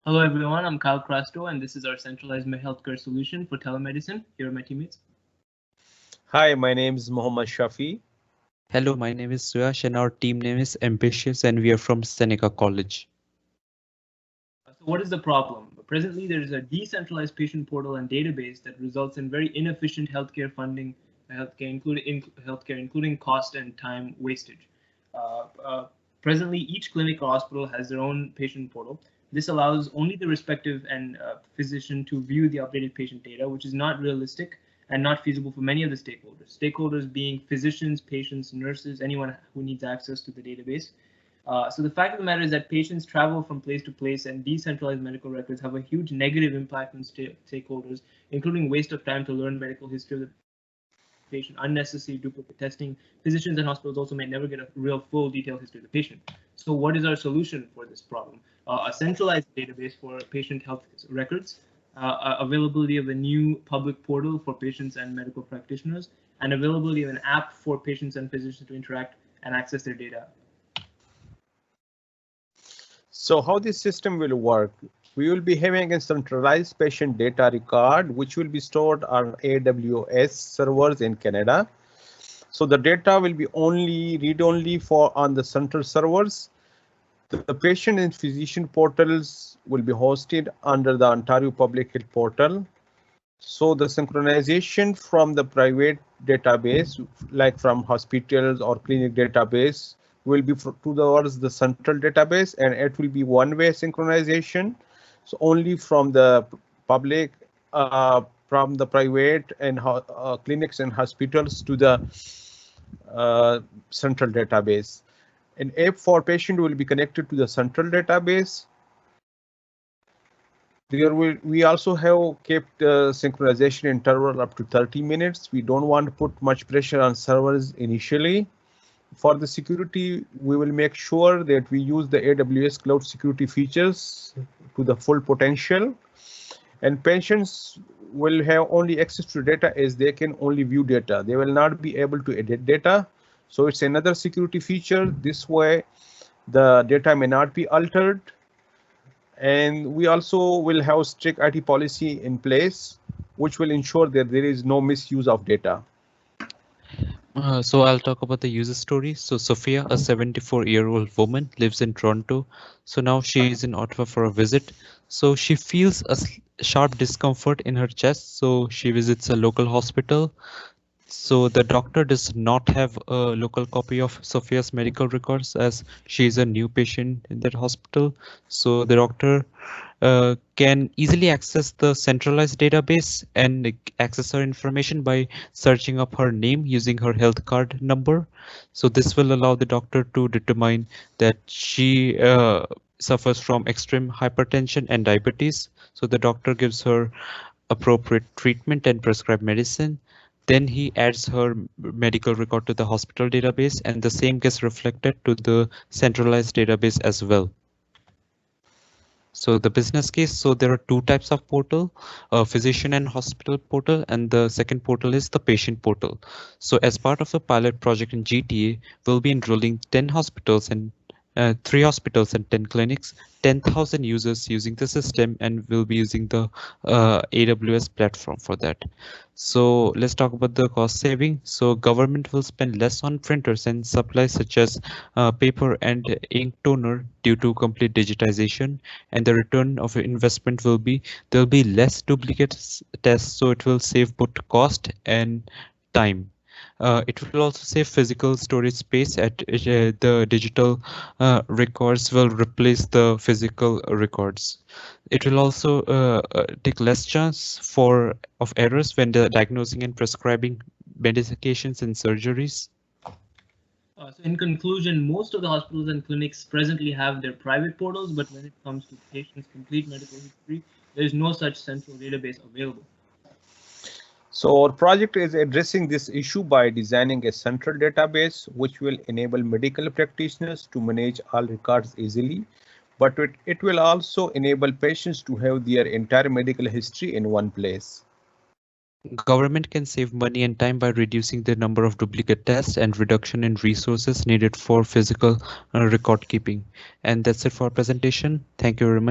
Hello everyone, I'm Kyle Crasto and this is our centralized healthcare solution for telemedicine. Here are my teammates. Hi, my name is Mohammad Shafi. Hello, my name is Suyash and our team name is Ambitious and we are from Seneca College. So what is the problem? Presently, there is a decentralized patient portal and database that results in very inefficient healthcare funding, including cost and time wastage. Presently, each clinic or hospital has their own patient portal. This allows only the respective and physician to view the updated patient data, which is not realistic and not feasible for many of the stakeholders. Stakeholders being physicians, patients, nurses, anyone who needs access to the database. So the fact of the matter is that patients travel from place to place, and decentralized medical records have a huge negative impact on stakeholders, including waste of time to learn medical history of the patient, unnecessary duplicate testing. Physicians and hospitals also may never get a real full detailed history of the patient. So what is our solution for this problem? A centralized database for patient health records, availability of a new public portal for patients and medical practitioners, and availability of an app for patients and physicians to interact and access their data. So how this system will work? We will be having a centralized patient data record, which will be stored on AWS servers in Canada. So the data will be read-only for on the central servers. The patient and physician portals will be hosted under the Ontario Public Health Portal. So the synchronization from the private database, like from hospitals or clinic database, will be towards the central database, and it will be one-way synchronization. So only from the public, from the private and clinics and hospitals to the central database. An app for patient will be connected to the central database. We also have kept synchronization interval up to 30 minutes. We don't want to put much pressure on servers initially. For the security, we will make sure that we use the AWS cloud security features to the full potential, and patients will have only access to data as they can only view data. They will not be able to edit data. So it's another security feature. This way, the data may not be altered. And we also will have strict IT policy in place, which will ensure that there is no misuse of data. So I'll talk about the user story. So Sophia, a 74-year-old woman, lives in Toronto. So now she is in Ottawa for a visit. So she feels a sharp discomfort in her chest. So she visits a local hospital. So the doctor does not have a local copy of Sophia's medical records as she is a new patient in that hospital. So the doctor can easily access the centralized database and access her information by searching up her name using her health card number. So this will allow the doctor to determine that she suffers from extreme hypertension and diabetes. So the doctor gives her appropriate treatment and prescribed medicine. Then he adds her medical record to the hospital database, and the same gets reflected to the centralized database as well. So the business case, so there are two types of portal, physician and hospital portal, and the second portal is the patient portal. So as part of the pilot project in GTA, we'll be enrolling 10 hospitals and 3 hospitals and 10 clinics, 10,000 users using the system, and we'll be using the AWS platform for that. So let's talk about the cost saving. So government will spend less on printers and supplies such as paper and ink toner due to complete digitization, and the return of investment will be there'll be less duplicate tests, so it will save both cost and time. It will also save physical storage space at the digital records will replace the physical records. It will also take less chance of errors when diagnosing and prescribing medications and surgeries. So in conclusion, most of the hospitals and clinics presently have their private portals, but when it comes to patients' complete medical history, there is no such central database available. So our project is addressing this issue by designing a central database which will enable medical practitioners to manage all records easily, but it will also enable patients to have their entire medical history in one place. Government can save money and time by reducing the number of duplicate tests and reduction in resources needed for physical record keeping. And that's it for our presentation. Thank you very much.